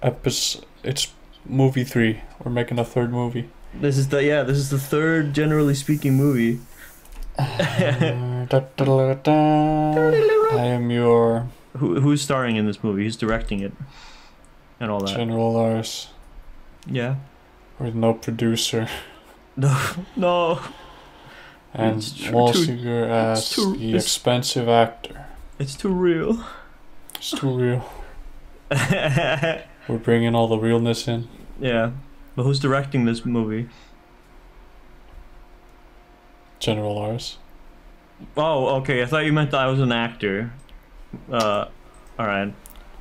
GeneralArse. It's movie 3. We're making a third movie. This is the third, generally speaking, movie. I am your Who's starring in this movie? Who's directing it? And all that. GeneralArse. Yeah. With no producer. No. And Walsiger as the expensive actor. It's too real. It's too real. We're bringing all the realness in. Yeah. But who's directing this movie? GeneralArse. Oh, okay. I thought you meant that I was an actor. Alright.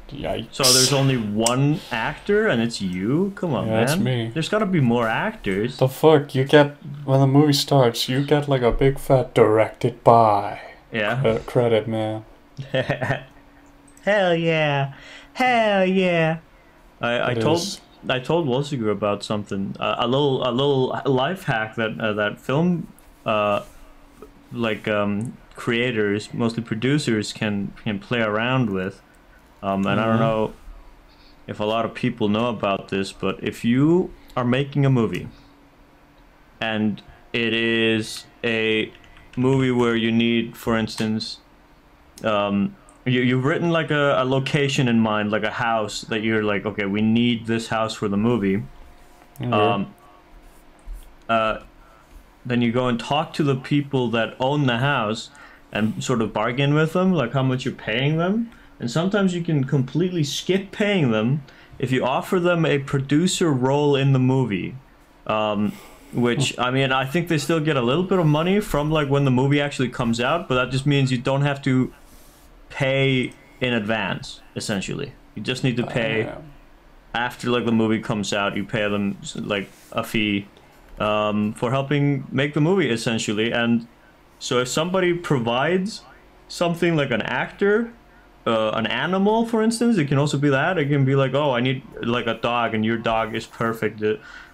Yikes. So there's only one actor and it's you? Come on, man. That's me. There's gotta be more actors. The fuck? You get, when the movie starts, you get like a big fat directed by. Yeah. Credit, man. Hell yeah. Hell yeah. I told Walsiger about something. A little life hack that film creators, mostly producers, can play around with. And I don't know if a lot of people know about this, but if you are making a movie and it is a movie where you need, for instance, you've written like a location in mind, like a house that you're like, okay, we need this house for the movie. Then you go and talk to the people that own the house and sort of bargain with them, like how much you're paying them. And sometimes you can completely skip paying them if you offer them a producer role in the movie. Which, I mean, I think they still get a little bit of money from like when the movie actually comes out, but that just means you don't have to pay in advance, essentially. You just need to pay after like the movie comes out. You pay them like a fee for helping make the movie, essentially. And so if somebody provides something like an actor, an animal, for instance, it can also be that. It can be like, oh, I need like a dog and your dog is perfect,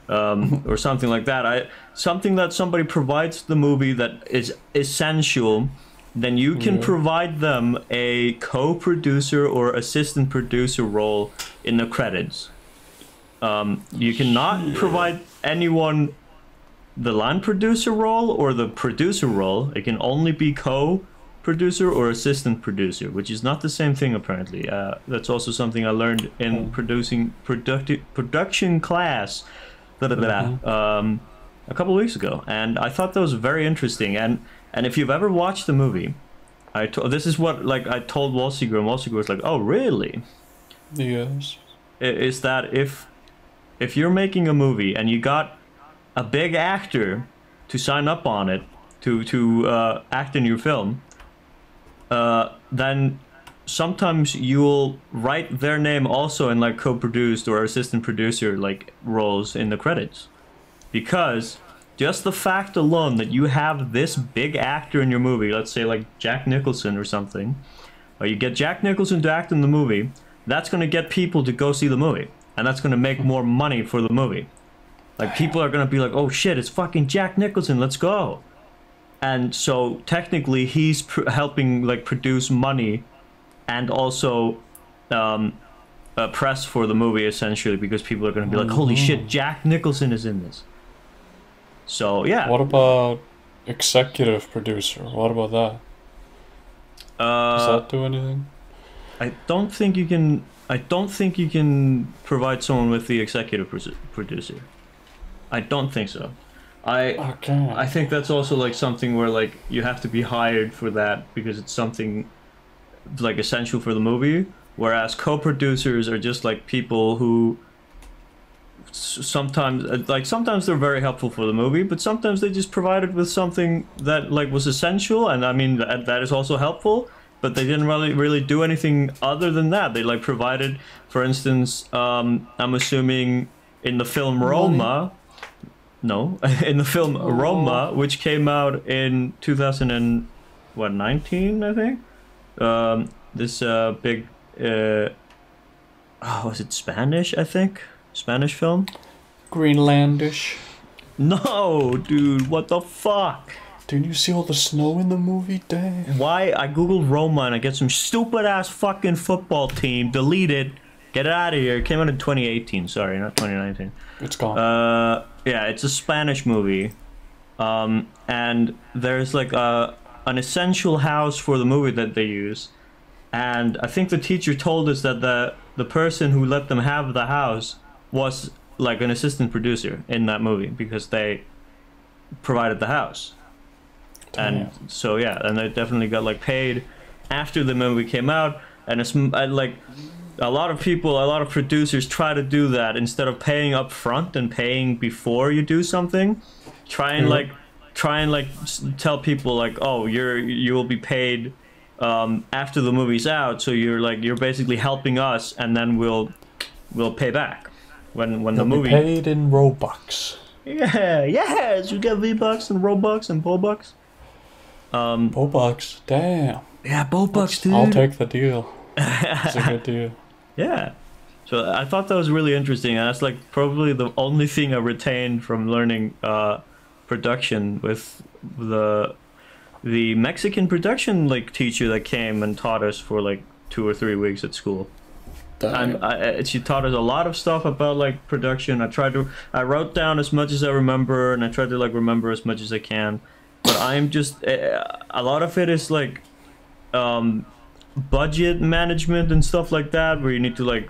or something like that. Something that somebody provides the movie that is essential, then you can provide them a co-producer or assistant producer role in the credits. You cannot provide anyone the line producer role or the producer role. It can only be co-producer or assistant producer, which is not the same thing apparently. That's also something I learned in production class a couple of weeks ago, and I thought that was very interesting. And if you've ever watched the movie, this is what like I told Walsiger, and Walsiger was like, "Oh, really?" Yes. Is that if you're making a movie and you got a big actor to sign up on it to act in your film, then sometimes you'll write their name also in like co-produced or assistant producer like roles in the credits, because just the fact alone that you have this big actor in your movie, let's say like Jack Nicholson or something, or you get Jack Nicholson to act in the movie, that's going to get people to go see the movie, and that's going to make more money for the movie. Like people are going to be like, oh shit, it's fucking Jack Nicholson, let's go. And so technically he's helping like produce money and also press for the movie, essentially, because people are going to be like, holy shit, Jack Nicholson is in this. So yeah. What about executive producer? What about that? Does that do anything? I don't think you can provide someone with the executive producer. I don't think so. I think that's also like something where like you have to be hired for that because it's something like essential for the movie, whereas co-producers are just like people who sometimes they're very helpful for the movie, but sometimes they just provided with something that like was essential, and I mean that is also helpful, but they didn't really do anything other than that. They like provided, for instance, I'm assuming in the film Roma. No, in the film Roma, which came out in 2019, I think. This big, was it Spanish? I think Spanish film. Greenlandish. No, dude, what the fuck? Didn't you see all the snow in the movie, Dave? Why? I googled Roma and I get some stupid ass fucking football team deleted Get it out of here. It came out in 2018. Sorry, not 2019. It's gone. Yeah, it's a Spanish movie. And there's like an essential house for the movie that they use. And I think the teacher told us that the person who let them have the house was like an assistant producer in that movie because they provided the house. Damn. And so yeah, and they definitely got like paid after the movie came out. And it's like a lot of people, a lot of producers try to do that instead of paying up front and paying before you do something. Try and tell people like, oh, you will be paid after the movie's out, so you're basically helping us, and then we'll pay back when the movie paid in Robux. Yeah, yes, you get V-Bucks and Robux and Bobucks. Robux, damn. Yeah, Bobucks, dude. I'll take the deal. It's a good deal. Yeah. So I thought that was really interesting, and that's like probably the only thing I retained from learning production with the Mexican production like teacher that came and taught us for like 2 or 3 weeks at school. And she taught us a lot of stuff about like production. I wrote down as much as I remember, and I tried to like remember as much as I can. But I'm just a lot of it is like budget management and stuff like that, where you need to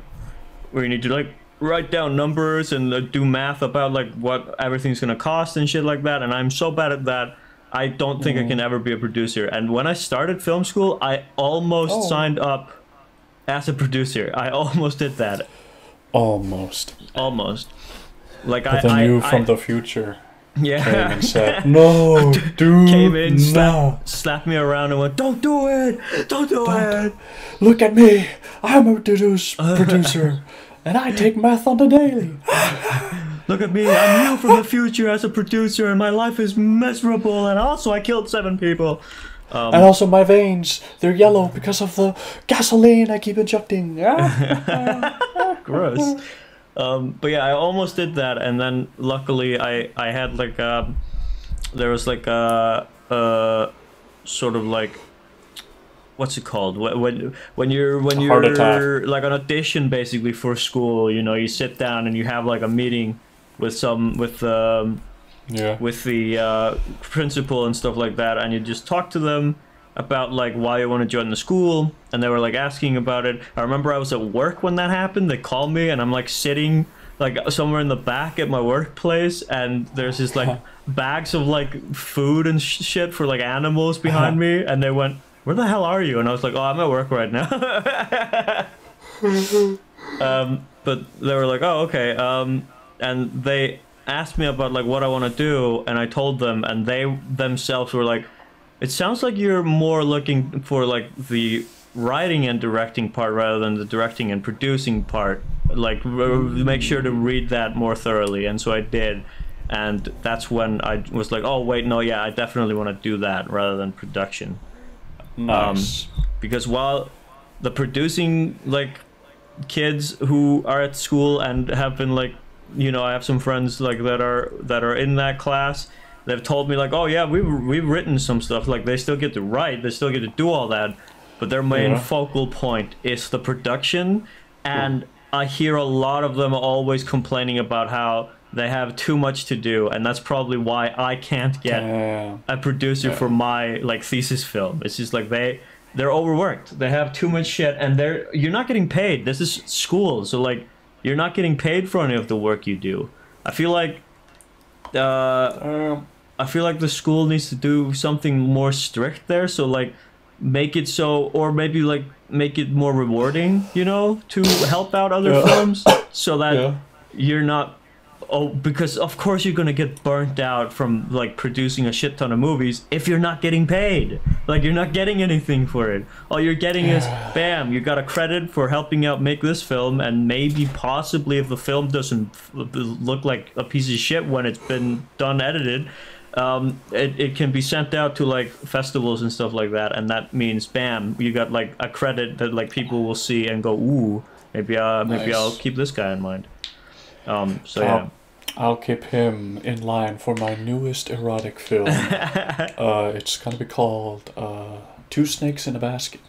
write down numbers and do math about like what everything's gonna cost and shit like that. And I'm so bad at that. I don't think I can ever be a producer. And when I started film school, I almost signed up as a producer. I almost did that. Almost. Like but then you from the future came and said, "No, dude, came in, no." slapped me around and went, "Don't do it! Don't do it! Look at me! I'm a producer, and I take math on the daily." Look at me! I'm you from the future as a producer, and my life is miserable. And also, I killed 7 people. And also, my veins, they're yellow because of the gasoline I keep injecting. Gross. But yeah, I almost did that, and then luckily I had like there was like a sort of like, what's it called when you're like an audition basically for school, you know, you sit down and you have like a meeting with the principal and stuff like that, and you just talk to them about like why you want to join the school, and they were like asking about it. I remember I was at work when that happened. They called me, and I'm like sitting like somewhere in the back at my workplace, and there's just like bags of like food and shit for like animals behind me, and they went, "Where the hell are you?" And I was like, "Oh, I'm at work right now." But they were like, "Oh, okay," and they asked me about like what I want to do, and I told them, and they themselves were like, "It sounds like you're more looking for like the writing and directing part rather than the directing and producing part. Like make sure to read that more thoroughly." And so I did, and that's when I was like, "Oh wait, no, yeah, I definitely want to do that rather than production." Nice. Because while the producing like kids who are at school and have been like, you know, I have some friends like that are in that class. They've told me like, "Oh yeah, we've written some stuff." Like they still get to write, they still get to do all that, but their main focal point is the production. And I hear a lot of them always complaining about how they have too much to do, and that's probably why I can't get a producer for my like thesis film. It's just like they're overworked. They have too much shit, and you're not getting paid. This is school, so like you're not getting paid for any of the work you do. I feel like the school needs to do something more strict there. So like make it so, or maybe like make it more rewarding, you know, to help out other films, so that you're not, because of course you're gonna get burnt out from like producing a shit ton of movies if you're not getting paid. Like you're not getting anything for it. All you're getting is, bam, you got a credit for helping out make this film, and maybe possibly if the film doesn't look like a piece of shit when it's been done edited, it can be sent out to like festivals and stuff like that, and that means, bam, you got like a credit that like people will see and go, "Ooh, maybe I'll keep this guy in mind." So yeah, I'll keep him in line for my newest erotic film. It's gonna be called Two Snakes in a Basket.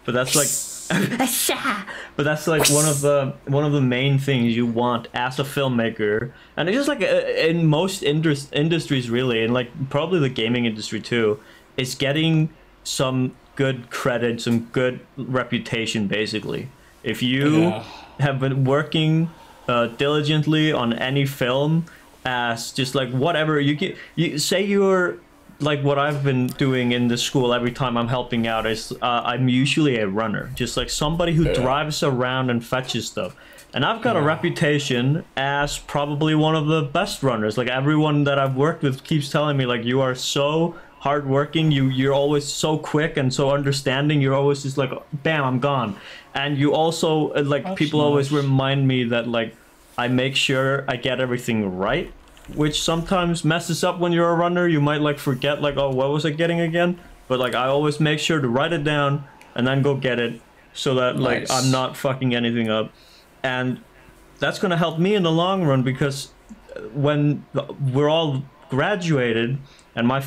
But that's like But that's like one of the main things you want as a filmmaker, and it's just like in most industries really, and like probably the gaming industry too, is getting some good credit, some good reputation. Basically, if you have been working diligently on any film, as just like whatever you say you're like what I've been doing in the school every time I'm helping out is I'm usually a runner, just like somebody who drives around and fetches stuff. And I've got a reputation as probably one of the best runners. Like everyone that I've worked with keeps telling me like you are so hardworking, you're always so quick and so understanding. You're always just like bam, I'm gone. And you also like that's people nice. Always remind me that like I make sure I get everything right, which sometimes messes up when you're a runner. You might like forget like, oh, what was I getting again? But like I always make sure to write it down and then go get it so that like I'm not fucking anything up. And that's going to help me in the long run, because when we're all graduated and my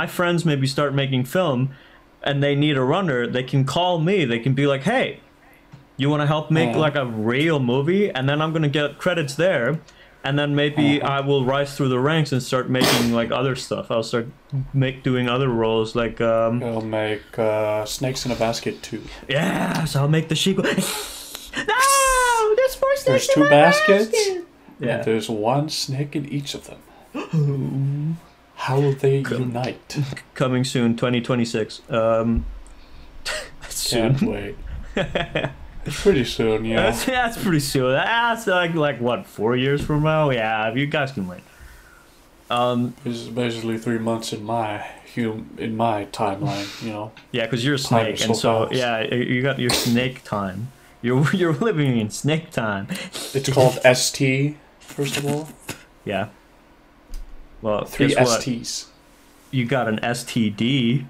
friends maybe start making film and they need a runner, they can call me. They can be like, hey, you want to help make like a real movie? And then I'm going to get credits there. And then maybe I will rise through the ranks and start making like other stuff. I'll start doing other roles like I'll make Snakes in a Basket 2. Yeah, so I'll make the sequel. No, there's 4 snakes. There's 2 baskets. Yeah, and there's 1 snake in each of them. How will they unite? Coming soon, 2026. Soon. Can't wait. Pretty soon, yeah. That's pretty soon. That's like what, 4 years from now? Yeah, you guys can wait. This is basically 3 months in my timeline, you know. Yeah, because you're a snake, and so fast. Yeah, you got your snake time. You're living in snake time. It's called ST, first of all. Yeah. Well, 3 STs. You got an STD.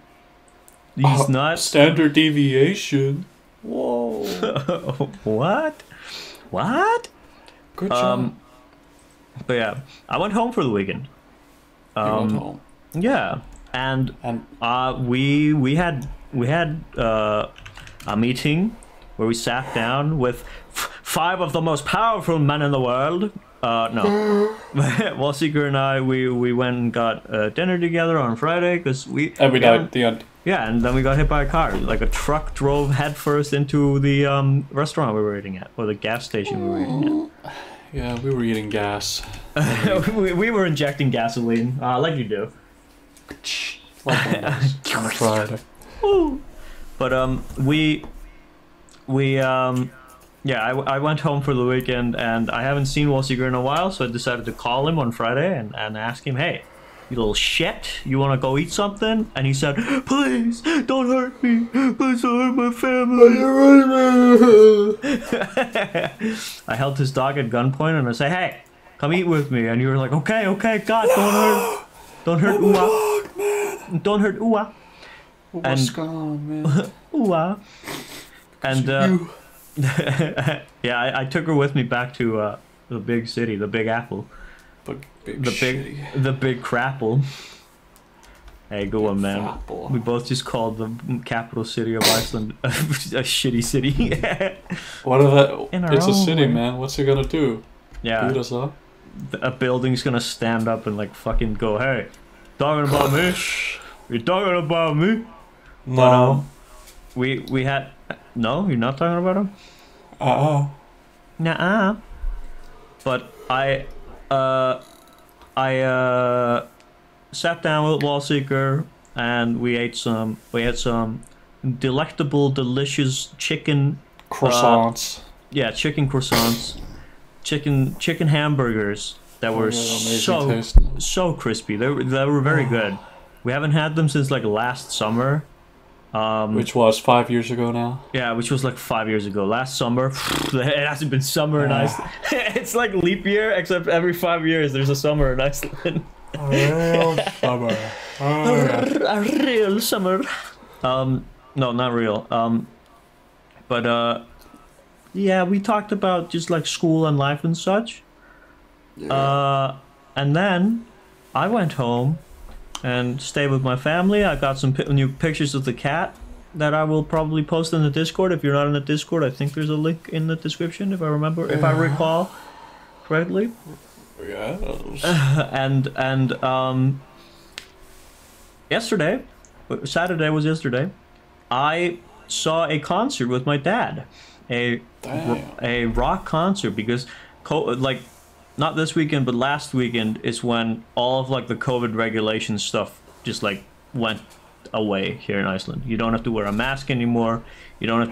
These nuts. Standard deviation. Whoa. What? Good job. But yeah, I went home for the weekend. You went home. Yeah, and we had a meeting where we sat down with 5 of the most powerful men in the world. No, Wallseeker and I we went and got dinner together on Friday because we died the end. Yeah, and then we got hit by a car. Like a truck drove headfirst into the restaurant we were eating at, or the gas station we were eating at. Yeah, we were eating gas. we were injecting gasoline, like you do. Like on a Friday. But yeah, I went home for the weekend, and I haven't seen Wallseeker in a while, so I decided to call him on Friday and ask him, hey, you little shit, you want to go eat something? And he said, please, don't hurt me. Please don't hurt my family. I held his dog at gunpoint, and I said, hey, come eat with me. And you were like, okay, God, don't hurt Uwa. Man. Don't hurt Uwa. What's going on, man? Uwa. And yeah, I took her with me back to the big city, the Big Apple. The big crapple. Hey, good one, man. Frapple. We both just called the capital city of Iceland a shitty city. What are that? It's a city, man. What's it gonna do? Yeah. Beat us up? A building's gonna stand up and like fucking go, hey, talking about me? You talking about me? No. But, we had. No, you're not talking about him? Nuh-uh. But I sat down with Wallseeker and we had some delectable, delicious chicken croissants. Chicken croissants, chicken hamburgers that were so crispy. They were very good. We haven't had them since like last summer. Which was 5 years ago now. Yeah, which was like 5 years ago. Last summer, it hasn't been summer in Iceland. It's like leap year, except every 5 years there's a summer in Iceland. A real summer. A real summer. No, not real. But yeah, we talked about just like school and life and such. Yeah. And then I went home and stayed with my family. I got some new pictures of the cat. that I will probably post in the Discord. If you're not in the Discord, I think there's a link in the description if I recall correctly. Yes. And yesterday, Saturday was yesterday, I saw a concert with my dad, a rock concert, because like not this weekend but last weekend is when all of like the COVID regulation stuff just like went away here in Iceland. You don't have to wear a mask anymore. You don't have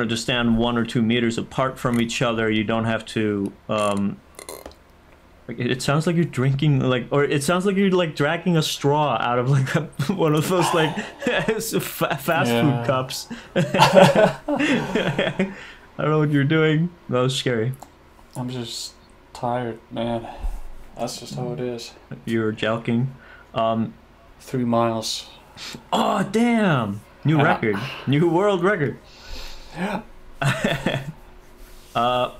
to stand 1 or 2 meters apart from each other. You don't have to like, it sounds like you're drinking or it sounds like you're like dragging a straw out of like one of those like fast food cups. I don't know what you're doing. That was scary. I'm just tired, man. That's just how it is. You're jelking. 3 miles. Oh damn! New record, new world record. Yeah. But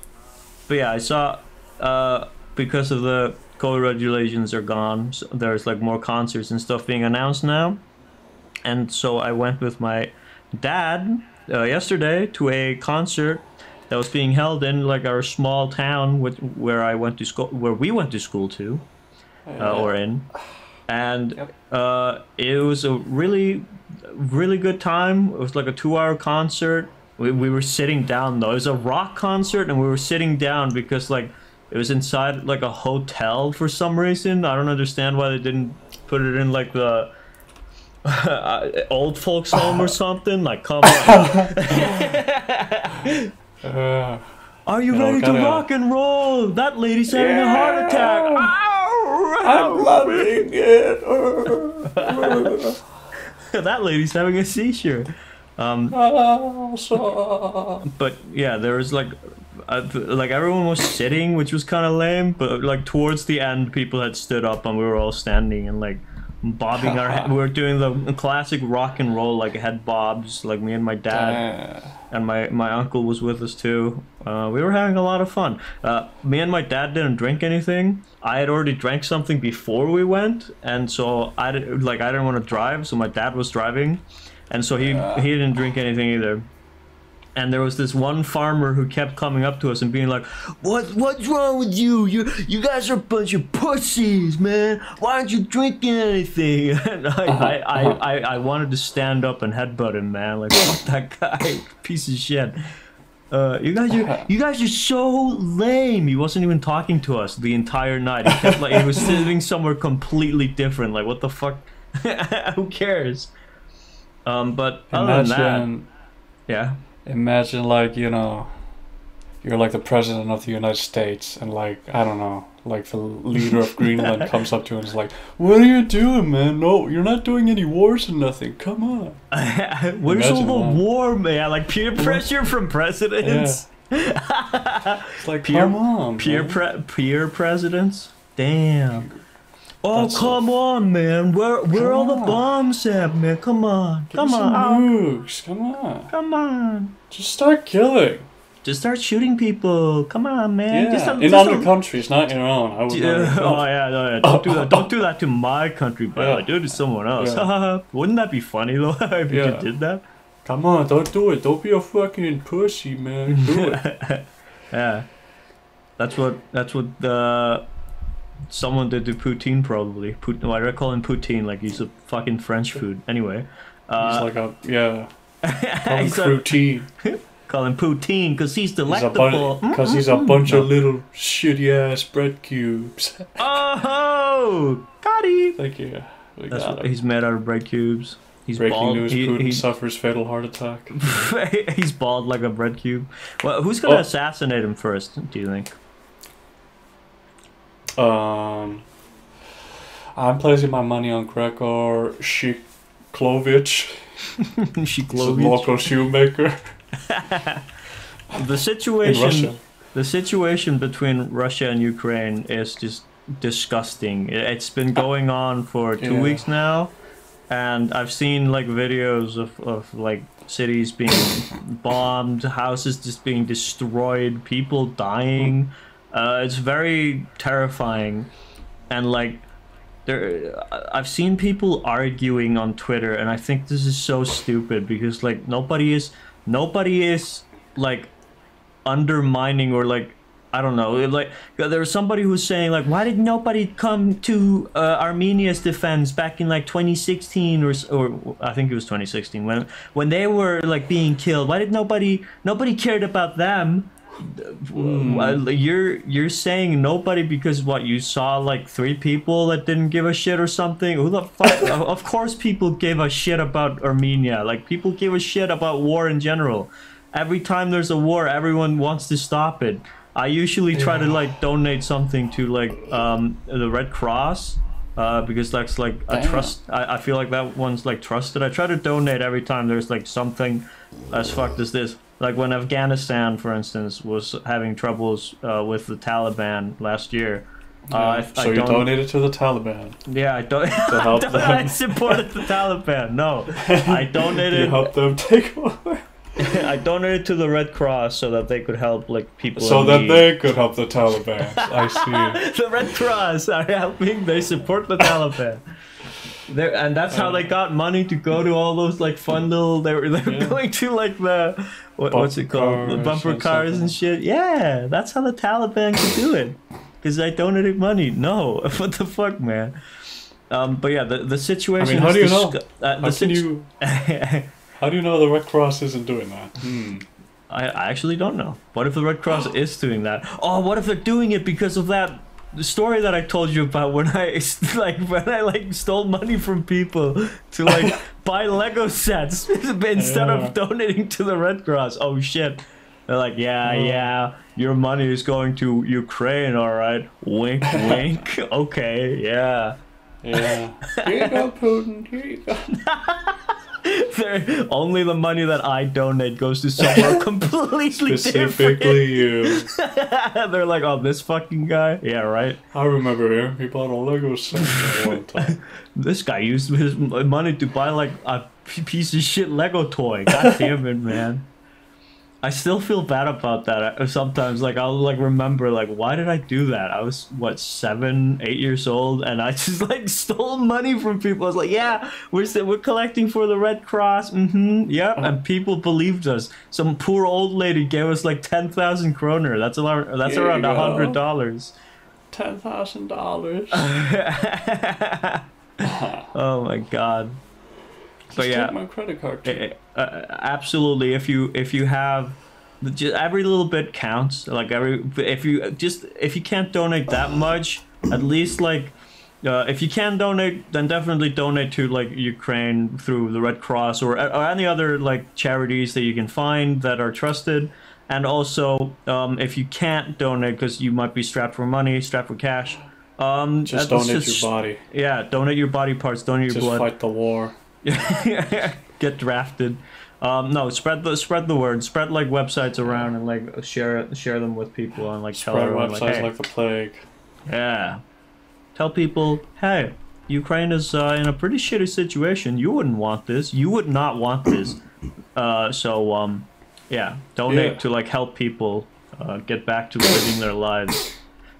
yeah, I saw because of the COVID regulations are gone, so there's like more concerts and stuff being announced now, and so I went with my dad yesterday to a concert that was being held in like our small town where I went to school, where we went to school too, or in. And it was a really good time. It was like a 2-hour concert. We were sitting down though. It was a rock concert and we were sitting down because like it was inside like a hotel for some reason. I don't understand why they didn't put it in like the old folks home or something. Like, come on. Are you ready to rock and roll? That lady's having a heart attack. I'm loving it. That lady's having a seizure. But yeah, there was like everyone was sitting, which was kind of lame. But like towards the end, people had stood up and we were all standing and like bobbing our head. We were doing the classic rock and roll like head bobs, like me and my dad. And my uncle was with us too. We were having a lot of fun. Me and my dad didn't drink anything. I had already drank something before we went, and so I didn't want to drive. So my dad was driving, and so he didn't drink anything either. And there was this one farmer who kept coming up to us and being like, "What's wrong with you? You guys are a bunch of pussies, man. Why aren't you drinking anything?" And I wanted to stand up and headbutt him, man. Like, fuck that guy, piece of shit. You guys are so lame. He wasn't even talking to us the entire night. He kept he was sitting somewhere completely different. Like, what the fuck? Who cares? But other than that, yeah. Imagine you're like the president of the United States and like, I don't know, like the leader of Greenland comes up to you and is like, "What are you doing, man? No, you're not doing any wars or nothing. Come on." Where's all the war, man? Like peer pressure from presidents? Yeah. It's like, come on, peer presidents? Damn. Oh, come on, man. Where all the bombs at, man? Come on. Come on. Nukes. Come on. Just start killing. Just start shooting people. Come on, man. Yeah. In other countries, not your own. I would yeah. Don't do that to my country, but do it to someone else. Yeah. Wouldn't that be funny though if you did that? Come on, don't do it. Don't be a fucking pussy, man. Do it. Yeah. That's what someone did to Poutine probably. Why do I call him Poutine? Like he's a fucking French food. Anyway. He's like a Call him Poutine. Call him Poutine because he's delectable. Because he's a bunch of little shitty ass bread cubes. Oh, got him. Thank you. He's made out of bread cubes. He's breaking bald. news: Putin suffers fatal heart attack. He's bald like a bread cube. Well, who's gonna assassinate him first? Do you think? I'm placing my money on Gregor Shiklovich. He's a local shoemaker. The situation between Russia and Ukraine is just disgusting. It's been going on for 2 weeks now, and I've seen like videos of like cities being bombed, houses just being destroyed, people dying. It's very terrifying, and like I've seen people arguing on Twitter, and I think this is so stupid because like nobody is like undermining or like I don't know, like there was somebody who was saying like, why did nobody come to Armenia's defense back in like 2016 or I think it was 2016 when they were like being killed? Why did nobody cared about them? You're saying nobody because what, you saw like 3 people that didn't give a shit or something? Who the fuck? Of course people give a shit about Armenia. Like people give a shit about war in general. Every time there's a war, everyone wants to stop it. I usually try to like donate something to like the Red Cross because that's like a trust. I feel like that one's like trusted. I try to donate every time there's like something as fucked as this. Like when Afghanistan, for instance, was having troubles with the Taliban last year. So you donated to the Taliban? Yeah, I don't. To help them. I supported the Taliban. No, I donated. You helped them take over. I donated to the Red Cross so that they could help like people. So in that need. they could help the Taliban. I see. The Red Cross are helping. They support the Taliban. And that's how they got money to go to all those like fun little. They were going to like the what's it called? The bumper cars and shit. Yeah, that's how the Taliban could do it. Because I donated money. No, what the fuck, man. But yeah, the situation. I mean, how do you know? How do you know the Red Cross isn't doing that? I actually don't know. What if the Red Cross is doing that? Oh, what if they're doing it because of that story that I told you about when I stole money from people to like buy Lego sets instead of donating to the Red Cross? Oh shit. They're like, yeah, your money is going to Ukraine, all right. Wink, wink. Okay, yeah. Yeah. Here you go, Putin. Here you go. Only the money that I donate goes to somewhere completely Specifically you. They're like, oh, this fucking guy? Yeah, right. I remember him. He bought a Lego set at one time. This guy used his money to buy like a piece of shit Lego toy. God damn it, man. I still feel bad about that sometimes. Like I'll like remember like, why did I do that? I was what, 7, 8 years old, and I just like stole money from people. I was like, yeah, we're collecting for the Red Cross. Yep. And people believed us. Some poor old lady gave us like 10,000 kroner. That's around $100. $10,000. Oh my god. Just take my credit card too. Absolutely. If you have, just every little bit counts. Like if you can't donate that much, at least like if you can donate, then definitely donate to like Ukraine through the Red Cross or any other like charities that you can find that are trusted. And also, if you can't donate because you might be strapped for money, strapped for cash, just donate your body. Yeah, donate your body parts, donate your blood. Just fight the war. Get drafted. No, spread the word. Spread like websites around and like share them with people and like tell everyone websites like, hey. like the plague. Yeah. Tell people, hey, Ukraine is in a pretty shitty situation. You wouldn't want this. You would not want this. Yeah, donate to like help people get back to living their lives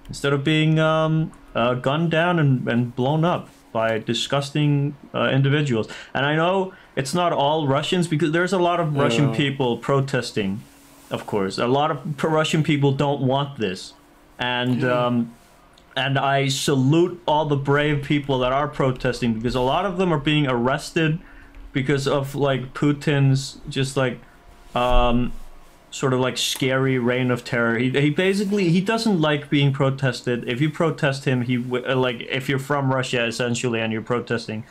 instead of being gunned down and blown up by disgusting individuals. And I know it's not all Russians because there's a lot of Russian people protesting, of course. A lot of Russian people don't want this. And I salute all the brave people that are protesting because a lot of them are being arrested because of like Putin's just like sort of like scary reign of terror. He basically, he doesn't like being protested. If you protest him, like if you're from Russia essentially and you're protesting,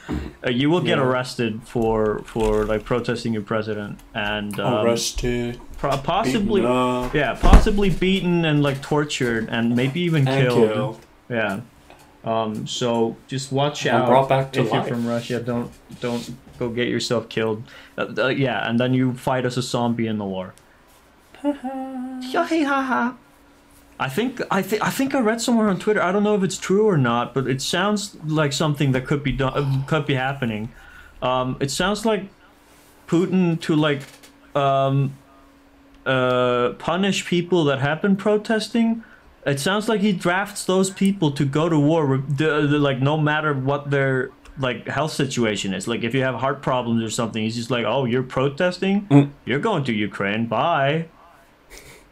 you will get arrested for like protesting your president and arrested, possibly beaten possibly beaten and like tortured and maybe even killed. Yeah. So just watch out. Brought back to if life. You're from Russia. Don't go get yourself killed. Yeah, and then you fight as a zombie in the war. I think I read somewhere on Twitter. I don't know if it's true or not, but it sounds like something that could be happening. It sounds like Putin to like punish people that have been protesting. It sounds like he drafts those people to go to war, like no matter what their like health situation is. Like if you have heart problems or something, he's just like, "Oh, you're protesting? You're going to Ukraine. Bye."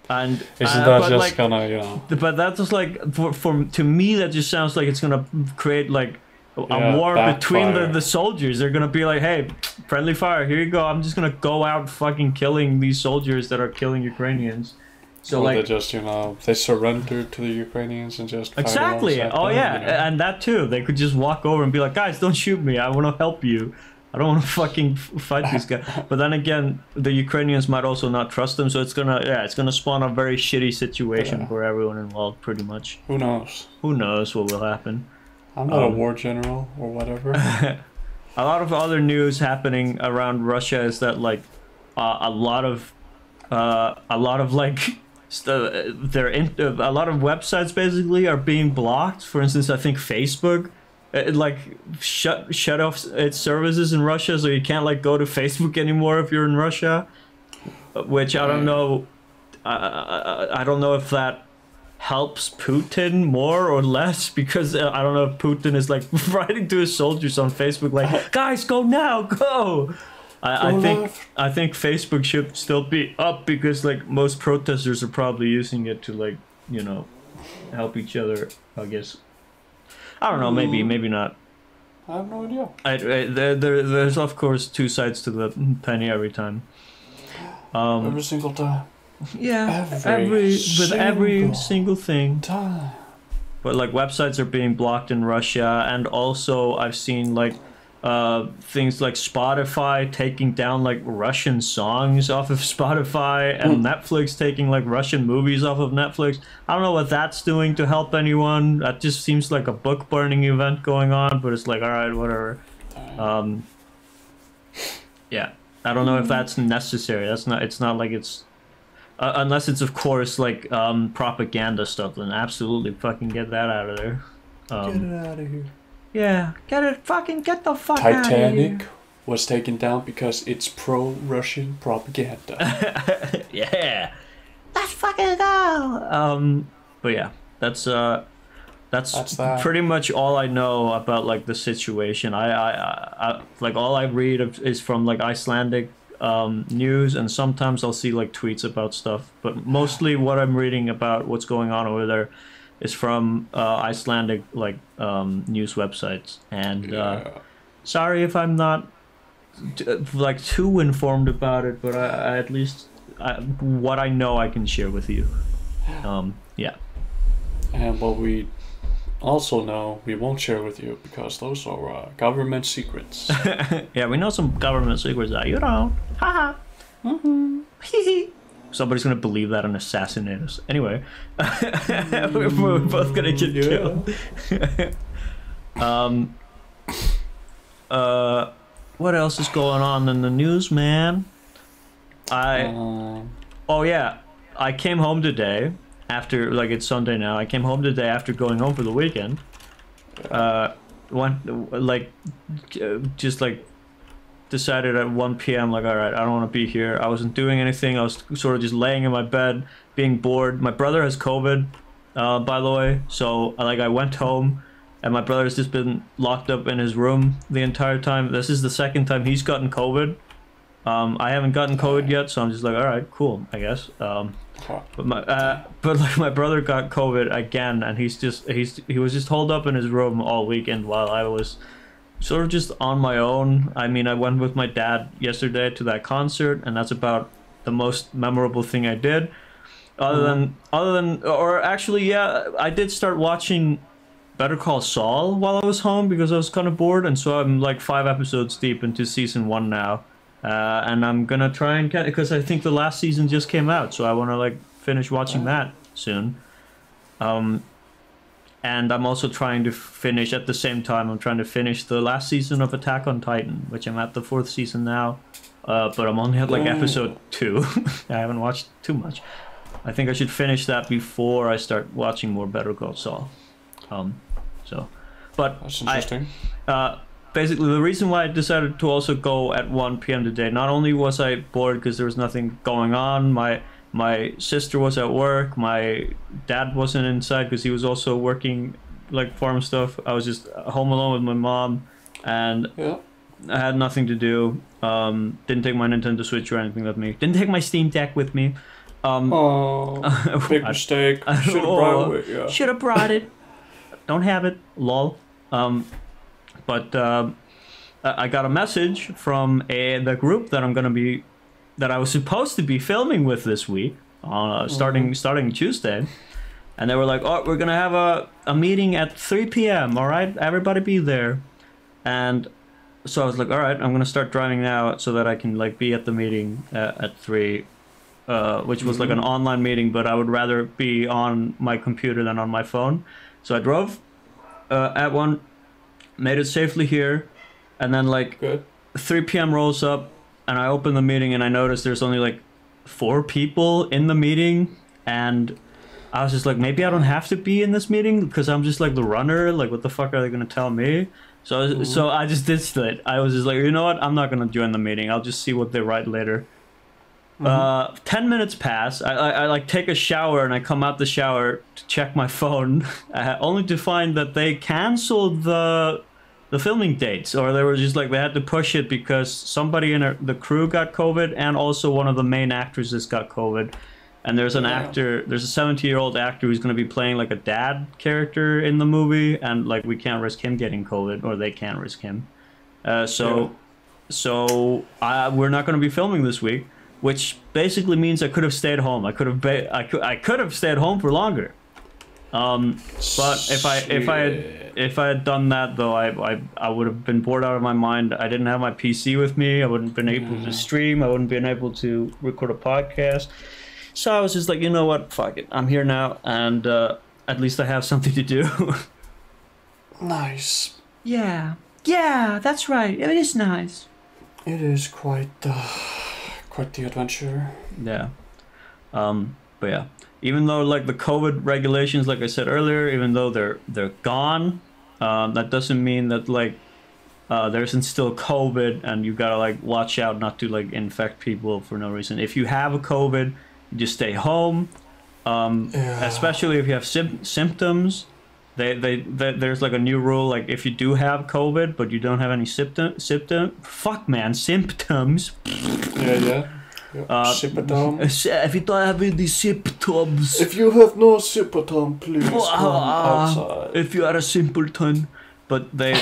And isn't that just like, gonna, you know? But that's just like for to me that just sounds like it's gonna create like a war between the soldiers. They're gonna be like, "Hey, friendly fire, here you go. I'm just gonna go out fucking killing these soldiers that are killing Ukrainians." So or like they just, you know, they surrender to the Ukrainians and just fight exactly. Oh them, yeah, you know? and that too. They could just walk over and be like, "Guys, don't shoot me. I want to help you. I don't want to fucking fight these guys." But then again, the Ukrainians might also not trust them, so it's gonna spawn a very shitty situation for everyone involved, pretty much. Who knows? Who knows what will happen? I'm not a war general or whatever. A lot of other news happening around Russia is that like a lot of like a lot of websites basically are being blocked. For instance, I think Facebook like shut off its services in Russia, so you can't like go to Facebook anymore if you're in Russia. Which I don't know. I don't know if that helps Putin more or less, because I don't know if Putin is like writing to his soldiers on Facebook like, "Guys, go now, go." I think Facebook should still be up, because like most protesters are probably using it to like, you know, help each other, I guess. I don't know, maybe not. I have no idea. There's of course two sides to the penny every time. Every single time. Yeah, every single thing. Time. But like websites are being blocked in Russia, and also I've seen like things like Spotify taking down like Russian songs off of Spotify, and Netflix taking like Russian movies off of Netflix. I don't know what that's doing to help anyone. That just seems like a book burning event going on, but it's like, all right, whatever. Yeah, I don't know if that's necessary. It's not like it's unless it's of course like propaganda stuff, then absolutely fucking get that out of there. Get it out of here. Yeah, get the fuck out of here. Titanic was taken down because it's pro-Russian propaganda. Yeah, let's fucking go. But yeah, that's that. Pretty much all I know about like the situation. I like all I read is from like Icelandic news, and sometimes I'll see like tweets about stuff. But mostly what I'm reading about what's going on over there is from Icelandic like news websites, and sorry if I'm not like too informed about it, but I at least what I know I can share with you. Yeah. And what we also know we won't share with you, because those are government secrets. Yeah, we know some government secrets that you don't. Haha. Hee. Somebody's gonna believe that and assassinate us. Anyway, we're both gonna get killed. What else is going on in the news, man? Oh yeah, I came home today after, like, it's Sunday now. I came home today after going home for the weekend. Just like decided at 1 p.m. like, all right, I don't want to be here. I wasn't doing anything. I was sort of just laying in my bed, being bored. My brother has COVID, by the way. So like I went home, and my brother's just been locked up in his room the entire time. This is the second time he's gotten COVID. I haven't gotten COVID yet, so I'm just like, all right, cool, I guess. But my brother got COVID again, and he was just holed up in his room all weekend while I was sort of just on my own. I mean, I went with my dad yesterday to that concert, and that's about the most memorable thing I did. Actually, yeah, I did start watching Better Call Saul while I was home because I was kind of bored, and so I'm like 5 episodes deep into season 1 now. And I'm gonna try and get it because I think the last season just came out, so I want to like finish watching that soon. And I'm also trying to finish at the same time. I'm trying to finish the last season of Attack on Titan, which I'm at the 4th season now. But I'm only at like episode 2. I haven't watched too much. I think I should finish that before I start watching more Better Call Saul. But that's interesting. Basically, the reason why I decided to also go at 1 p.m. today, not only was I bored because there was nothing going on, my my sister was at work. My dad wasn't inside because he was also working like farm stuff. I was just home alone with my mom, and Yeah. I had nothing to do. Didn't take my Nintendo Switch or anything with me. Didn't take my Steam Deck with me. Oh, big mistake. Should have brought it. Yeah. Should have brought it. Don't have it. Lol. But I got a message from the group that I was supposed to be filming with this week, starting Tuesday, and they were like, "Oh, we're gonna have a meeting at 3 p.m. All right, everybody be there." And so I was like, "All right, I'm gonna start driving now so that I can like be at the meeting at 3." Which was like an online meeting, but I would rather be on my computer than on my phone. So I drove at 1, made it safely here, and then like Good. 3 p.m. rolls up, and I open the meeting, and I notice there's only like 4 people in the meeting, and I was just like, maybe I don't have to be in this meeting because I'm just like the runner. Like, what the fuck are they gonna tell me? So I just ditched it. I was just like, you know what? I'm not gonna join the meeting. I'll just see what they write later. 10 minutes pass. I like take a shower and I come out the shower to check my phone, only to find that they canceled the filming dates, or they were just like they had to push it because somebody in the crew got COVID, and also one of the main actresses got COVID. And there's an actor, there's a 70-year-old actor who's going to be playing like a dad character in the movie, and like we can't risk him getting COVID, or they can't risk him. So we're not going to be filming this week. Which basically means I could have stayed home. I could have stayed home for longer. But if I had done that though, I would have been bored out of my mind. I didn't have my PC with me. I wouldn't have been able to stream. I wouldn't have been able to record a podcast. So I was just like, you know what? Fuck it. I'm here now, and at least I have something to do. Nice. Yeah, that's right. It is nice. It is quite the adventure. Yeah. But yeah, even though like the COVID regulations, like I said earlier, even though they're gone, that doesn't mean that like there isn't still COVID, and you gotta like watch out not to like infect people for no reason. If you have a COVID, you just stay home. Especially if you have symptoms. There's like a new rule, like if you do have COVID but you don't have any symptoms. Yeah. Symptoms. If you don't have any symptoms. If you have no symptom, please come outside. If you are a simpleton. But they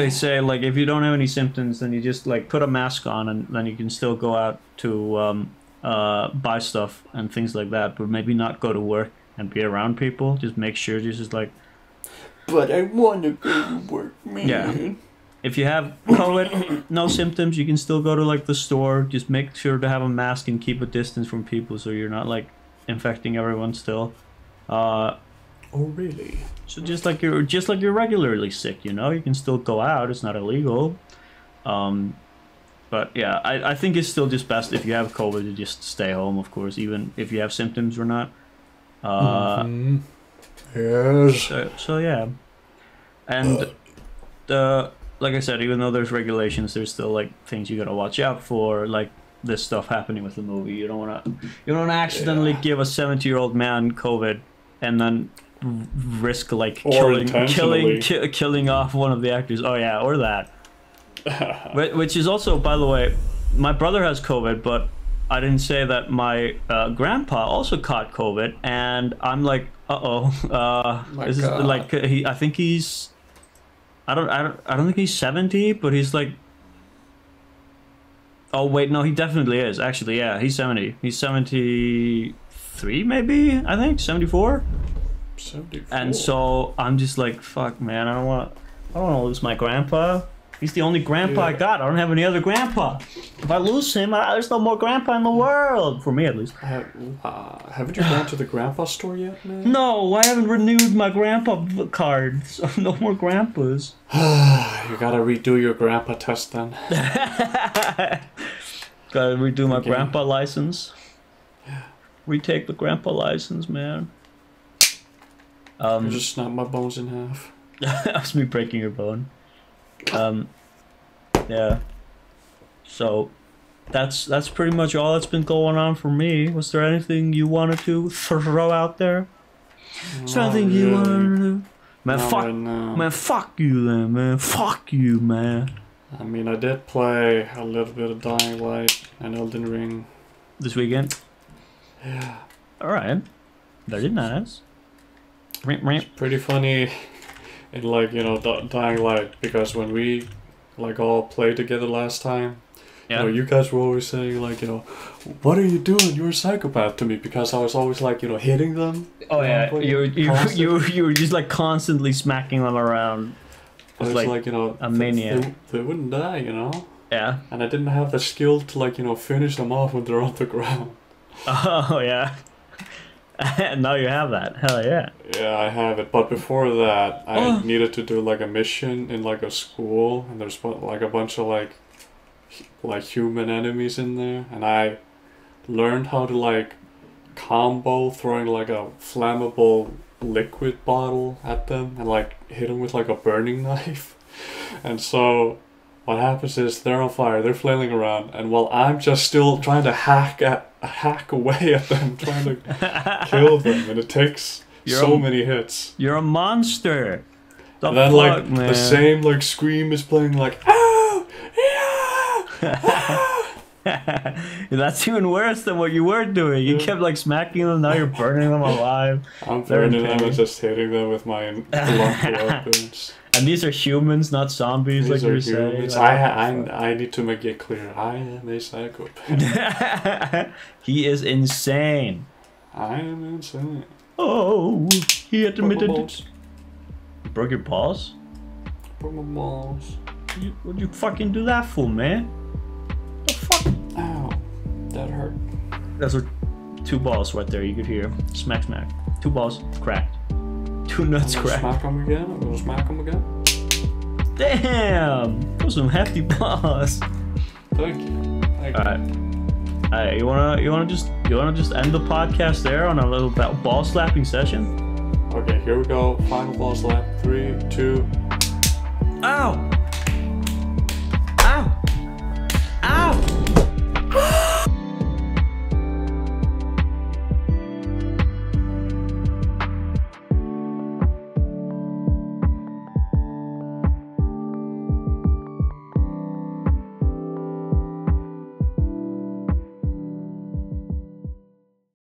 say like if you don't have any symptoms, then you just like put a mask on, and then you can still go out to buy stuff and things like that, but maybe not go to work and be around people. Just make sure, just like. But I want to go to work, man. Yeah. If you have COVID, no symptoms, you can still go to like the store. Just make sure to have a mask and keep a distance from people so you're not like infecting everyone still. Oh really? So just like you're regularly sick, you know, you can still go out. It's not illegal. But yeah, I think it's still just best if you have COVID to just stay home, of course, even if you have symptoms or not. Yes. So yeah, and like I said, even though there's regulations, there's still like things you gotta watch out for, like this stuff happening with the movie. You don't wanna accidentally give a 70-year-old man COVID and then risk like killing off one of the actors. Oh yeah, or that. Which is also, by the way, my brother has COVID, but I didn't say that my grandpa also caught COVID, and I'm like, this is like I think he's, I don't think he's 70, but he's like, oh wait, no, he definitely is. Actually, yeah, he's 70. He's 73, maybe, I think 74. 74. And so I'm just like, fuck, man, I don't want to lose my grandpa. He's the only grandpa I got. I don't have any other grandpa. If I lose him, there's no more grandpa in the world. For me, at least. Haven't you gone to the grandpa store yet, man? No, I haven't renewed my grandpa card. So no more grandpas. You gotta redo your grandpa test then. Gotta redo my grandpa license. Retake the grandpa license, man. You just snapped my bones in half. That's me breaking your bone. Yeah. So, that's pretty much all that's been going on for me. Was there anything you wanted to throw out there? Is there anything you wanted to do? Man, fuck you then, man. Fuck you, man. I mean, I did play a little bit of Dying Light and Elden Ring. This weekend? Yeah. Alright. Very nice. It's pretty funny in, like, you know, Dying Light, because when we, like, all played together last time, you know, you guys were always saying, like, you know, what are you doing? You're a psychopath to me, because I was always, like, you know, hitting them. Oh, yeah. You were just, like, constantly smacking them around. It was like, you know, a maniac. They wouldn't die, you know? Yeah. And I didn't have the skill to, like, you know, finish them off when they're on the ground. Oh, yeah. Now you have that. Hell yeah. Yeah, I have it. But before that, I needed to do, like, a mission in, like, a school. And there's, like, a bunch of, like human enemies in there. And I learned how to, like, combo throwing, like, a flammable liquid bottle at them. And, like, hit them with, like, a burning knife. And so what happens is they're on fire, they're flailing around, and while I'm just still trying to hack away at them, trying to kill them, and it takes so many hits. You're a monster. And then, like, man, the same, like, scream is playing, like, oh, yeah, That's even worse than what you were doing. You kept, like, smacking them, now you're burning them alive. I'm burning them and just hitting them with my blunt weapons. And these are humans, not zombies, like you're saying. I need to make it clear. I am a psychopath. He is insane. I am insane. Oh, he admitted it. You broke your balls? Broke my balls. What'd you fucking do that for, man? The fuck? Ow, that hurt. That's what 2 balls right there. You could hear smack, smack. 2 balls cracked. 2 nuts cracked. Smack them again. I'm gonna smack them again. Damn, those some hefty balls. Thank you. Alright, you wanna just end the podcast there on a little ball slapping session? Okay, here we go. Final ball slap. 3, 2. Ow!